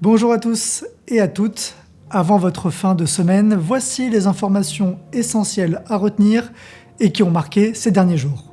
Bonjour à tous et à toutes. Avant votre fin de semaine, voici les informations essentielles à retenir et qui ont marqué ces derniers jours.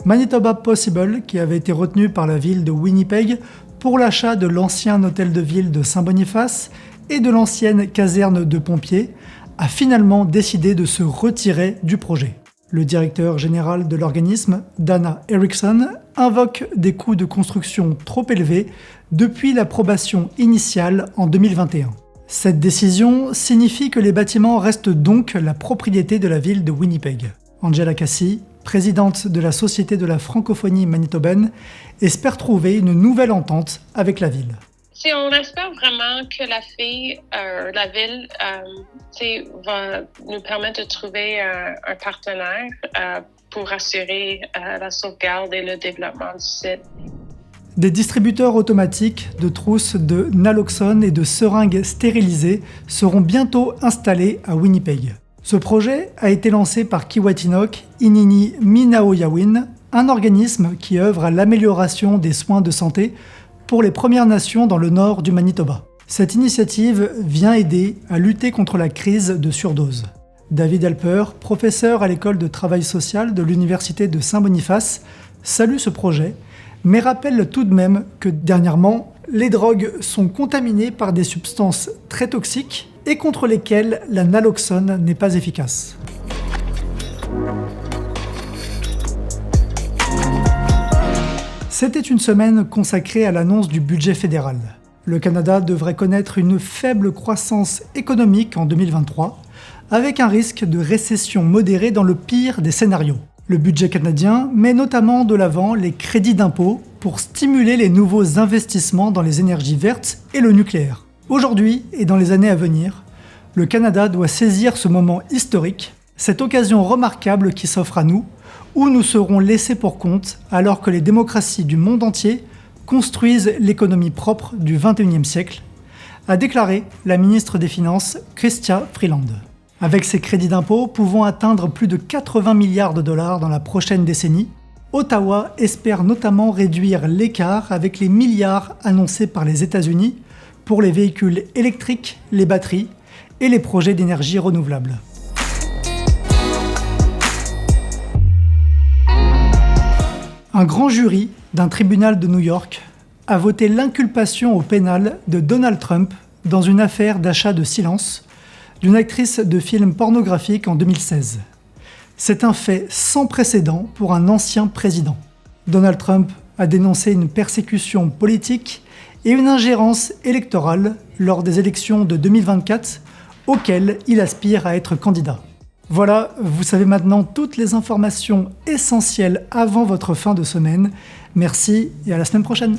Manitoba Possible, qui avait été retenu par la ville de Winnipeg pour l'achat de l'ancien hôtel de ville de Saint-Boniface et de l'ancienne caserne de pompiers, a finalement décidé de se retirer du projet. Le directeur général de l'organisme, Dana Erickson, invoque des coûts de construction trop élevés depuis l'approbation initiale en 2021. Cette décision signifie que les bâtiments restent donc la propriété de la ville de Winnipeg. Angela Cassie, présidente de la Société de la francophonie manitobaine, espère trouver une nouvelle entente avec la ville. On espère vraiment que la ville va nous permettre de trouver un partenaire pour assurer la sauvegarde et le développement du site. Des distributeurs automatiques de trousses de naloxone et de seringues stérilisées seront bientôt installés à Winnipeg. Ce projet a été lancé par Kiiwetinoong Inini Minaoyawin, un organisme qui œuvre à l'amélioration des soins de santé pour les Premières Nations dans le nord du Manitoba. Cette initiative vient aider à lutter contre la crise de surdose. David Alper, professeur à l'école de travail social de l'Université de Saint-Boniface, salue ce projet, mais rappelle tout de même que dernièrement, les drogues sont contaminées par des substances très toxiques et contre lesquelles la naloxone n'est pas efficace. C'était une semaine consacrée à l'annonce du budget fédéral. Le Canada devrait connaître une faible croissance économique en 2023, avec un risque de récession modérée dans le pire des scénarios. Le budget canadien met notamment de l'avant les crédits d'impôt pour stimuler les nouveaux investissements dans les énergies vertes et le nucléaire. Aujourd'hui et dans les années à venir, le Canada doit saisir ce moment historique, cette occasion remarquable qui s'offre à nous, où nous serons laissés pour compte alors que les démocraties du monde entier construisent l'économie propre du XXIe siècle, a déclaré la ministre des Finances Chrystia Freeland. Avec ces crédits d'impôt pouvant atteindre plus de 80 milliards de dollars dans la prochaine décennie, Ottawa espère notamment réduire l'écart avec les milliards annoncés par les États-Unis pour les véhicules électriques, les batteries et les projets d'énergie renouvelable. Un grand jury d'un tribunal de New York a voté l'inculpation au pénal de Donald Trump dans une affaire d'achat de silence d'une actrice de films pornographiques en 2016. C'est un fait sans précédent pour un ancien président. Donald Trump a dénoncé une persécution politique et une ingérence électorale lors des élections de 2024 auxquelles il aspire à être candidat. Voilà, vous savez maintenant toutes les informations essentielles avant votre fin de semaine. Merci et à la semaine prochaine.